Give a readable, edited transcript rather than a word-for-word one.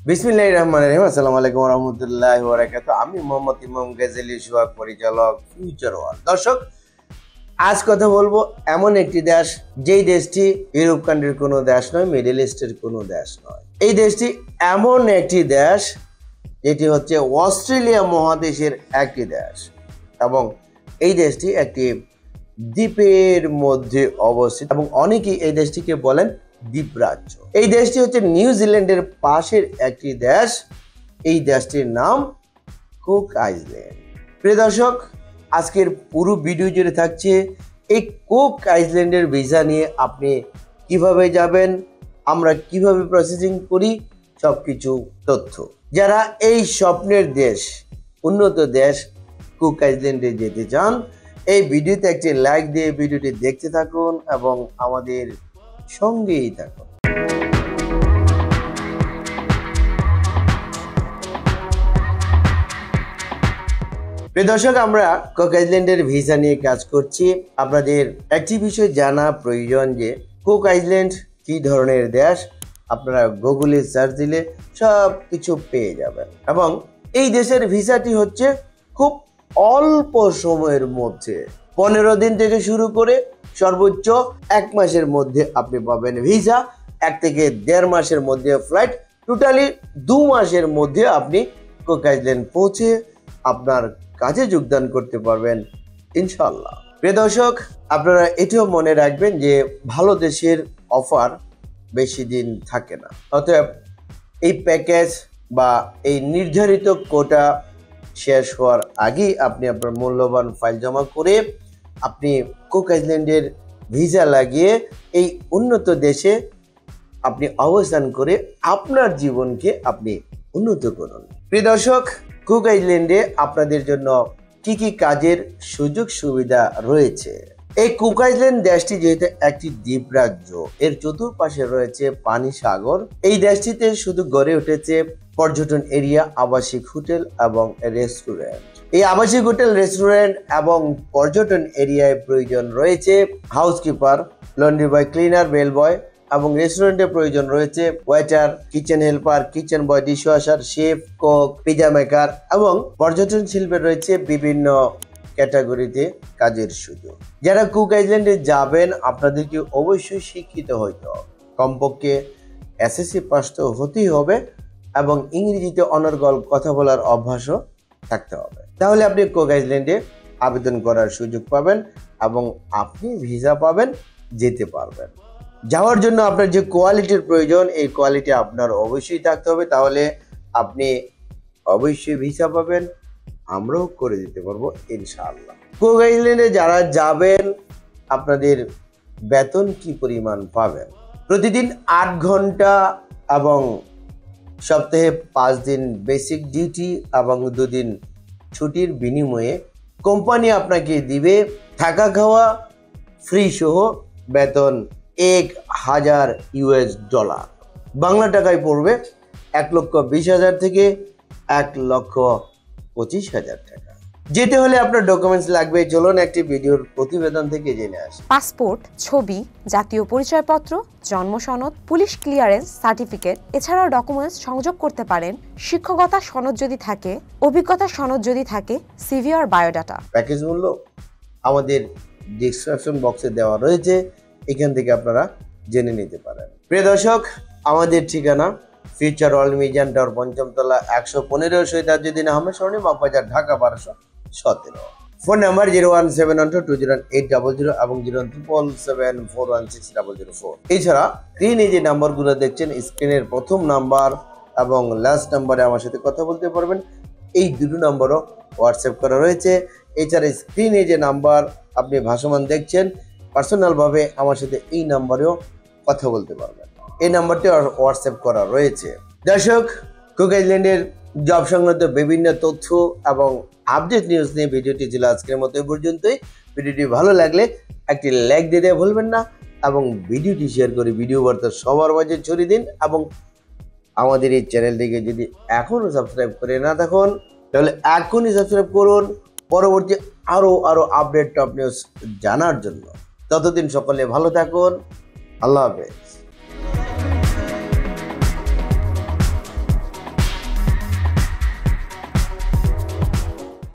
বিসমিল্লাহির রহমানির রহিম। আসসালামু আলাইকুম ওয়া রাহমাতুল্লাহি ওয়া বারাকাতুহু। আমি মোহাম্মদ ইমাম গাজী সোহাগ, পরিচালক ফিউচার ওয়ার্ল্ড। দর্শক, আজ কথা বলবো এমন একটি দেশ, যেই দেশটি ইউরোপ কান্ট্রির কোনো দেশ নয়, মিডল ইস্টের কোনো দেশ নয়। এই দেশটি এমন একটি দেশ যেটি হচ্ছে অস্ট্রেলিয়া মহাদেশের একটি দেশ, এবং এই দেশটি একটি দ্বীপের মধ্যে অবস্থিত, এবং অনেকেই এই দেশটিকে বলেন দ্বীপরাজ্য। এই দেশটি হচ্ছে নিউজিল্যান্ডের পাশের একটি দেশ। এই দেশটির নাম কুক আইল্যান্ড। প্রিয় দর্শক, আজকের পুরো ভিডিও জুড়ে থাকছে এই কুক আইল্যান্ডের ভিসা নিয়ে। আপনি কিভাবে যাবেন, আমরা কিভাবে প্রসেসিং করি, সবকিছু তথ্য। যারা এই স্বপ্নের দেশ, উন্নত দেশ কুক আইল্যান্ডে যেতে চান, এই ভিডিওতে একটি লাইক দিয়ে ভিডিওটি দেখতে থাকুন এবং আমাদের সঙ্গেই থাকুন। প্রিয় দর্শক, আমরা কুক আইল্যান্ডের ভিসা নিয়ে কাজ করছি। আপনাদের একটি বিষয় জানা প্রয়োজন যে কুক আইল্যান্ড কি ধরনের দেশ। আপনারা গুগলে সার্চ দিলে সব কিছু পেয়ে যাবেন, এবং এই দেশের ভিসাটি হচ্ছে খুব অল্প সময়ের মধ্যে 15 দিন থেকে শুরু করে সর্বোচ্চ 1 মাসের মধ্যে আপনি পাবেন ভিসা। 1 থেকে 1.5 মাসের মধ্যে ফ্লাইট, টোটালি 2 মাসের মধ্যে আপনি কুক আইল্যান্ড পৌঁছে আপনার কাজে যোগদান করতে পারবেন ইনশাল্লাহ। প্রিয় দর্শক, আপনারা এটিও মনে রাখবেন যে ভালো দেশের অফার বেশি দিন থাকে না। অতএব এই প্যাকেজ বা এই নির্ধারিত কোটা শেষ হওয়ার আগেই আপনি আপনার মূল্যবান ফাইল জমা করে আপনি কুক আইল্যান্ডের ভিসা লাগিয়ে এই উন্নত দেশে আপনি অবস্থান করে আপনার জীবনকে আপনি উন্নত করুন। প্রিয় দর্শক, কুক আইল্যান্ডে আপনাদের জন্য কি কি কাজের সুযোগ সুবিধা রয়েছে। এই কুক আইল্যান্ড দেশটি যেহেতু একটি দ্বীপরাজ্য, এর চতুর্পাশে রয়েছে পানি সাগর। এই দেশটিতে শুধু গড়ে উঠেছে পর্যটন এরিয়া, আবাসিক হোটেল এবং রেস্টুরেন্ট। এই আবাসিক হোটেল, রেস্টুরেন্ট এবং পর্যটন এরিয়ায় প্রয়োজন রয়েছে housekeeper, laundry boy, cleaner, bell boy, এবং রেস্টুরেন্টে প্রয়োজন রয়েছে waiter, kitchen helper, kitchen boy, dishwasher, chef, cook, pizza maker, এবং পর্যটন শিল্পে রয়েছে বিভিন্ন ক্যাটাগরিতে কাজের সুযোগ। যারা কুক আইল্যান্ডে যাবেন, আপনাদেরকে অবশ্যই শিক্ষিত হইতে হবে, কমপক্ষে এসএসসি পাস তো হতেই হবে, এবং ইংরেজিতে অনর্গল কথা বলার অভ্যাসও থাকতে হবে। তাহলে আপনি কুক আইল্যান্ডে আবেদন করার সুযোগ পাবেন এবং আপনি ভিসা পাবেন, যেতে পারবেন। যাওয়ার জন্য আপনার যে কোয়ালিটির প্রয়োজন, এই কোয়ালিটি আপনার অবশ্যই থাকতে হবে, তাহলে আপনি অবশ্যই ভিসা পাবেন, আমরাও করে দিতে পারবো ইনশাআল্লাহ। কুক আইল্যান্ডে যারা যাবেন, আপনাদের বেতন কি পরিমাণ পাবেন? প্রতিদিন 8 ঘন্টা এবং সপ্তাহে 5 দিন বেসিক ডিউটি এবং 2 দিন ছুটির বিনিময়ে কোম্পানি আপনাকে দিবে থাকা খাওয়া ফ্রি সহ বেতন $1000। বাংলা টাকায় পড়বে 1,20,000 থেকে 1,25,000 টাকা। যেতে হলে আপনার ডকুমেন্টস লাগবে। চলুন একটি ভিডিওর প্রতিবেদন থেকে জেনে আসি। পাসপোর্ট, ছবি, জাতীয় পরিচয়পত্র, জন্ম সনদ, পুলিশ ক্লিয়ারেন্স সার্টিফিকেট, এছাড়াও ডকুমেন্টস সংযোগ করতে পারেন শিক্ষকতা সনদ যদি থাকে, অভিজ্ঞতা সনদ যদি থাকে, সিভি আর বায়োডাটা। প্যাকেজ মূল্য আমাদের ডেসক্রিপশন বক্সে দেওয়া রয়েছে, এখান থেকে আপনারা জেনে নিতে পারেন। প্রিয় দর্শক, আমাদের ঠিকানা ফিউচার ওয়ার্ল্ড মিউজিয়াম টাওয়ার, 5ম তলা, 115 শহীদ আজিউদ্দিন আহমেদ সরণি, বাগবাজার, ঢাকা 1217। ফোন নাম্বার 01712208000 এবং 07774160004। এছাড়া স্ক্রিনে যে নাম্বারগুলো দেখছেন, স্ক্রিনের প্রথম নাম্বার এবং লাস্ট নাম্বারে আমার সাথে কথা বলতে পারবেন। এই দুটো নাম্বারও হোয়াটসঅ্যাপ করা রয়েছে। এছাড়া স্ক্রিনে যে নাম্বার আপনি ভাসমান দেখছেন, পার্সোনালভাবে আমার সাথে এই নাম্বারেও কথা বলতে পারবেন। এই নাম্বারটি হোয়াটসঅ্যাপ করা রয়েছে। দর্শক, কুক আইল্যান্ডের জব সংক্রান্ত বিভিন্ন তথ্য এবং আপডেট নিউজ নিয়ে ভিডিওটি ছিল আজকের মতো এই পর্যন্তই। ভিডিওটি ভালো লাগলে একটি লাইক দিতে ভুলবেন না, এবং ভিডিওটি শেয়ার করে ভিডিও বার্তা সবার মাঝে ছড়িয়ে দিন। এবং আমাদের এই চ্যানেলটিকে যদি এখনও সাবস্ক্রাইব করে না থাকুন, তাহলে এখনই সাবস্ক্রাইব করুন, পরবর্তী আরো আপডেট টপ নিউজ জানার জন্য। ততদিন সকলে ভালো থাকুন। আল্লাহ হাফেজ।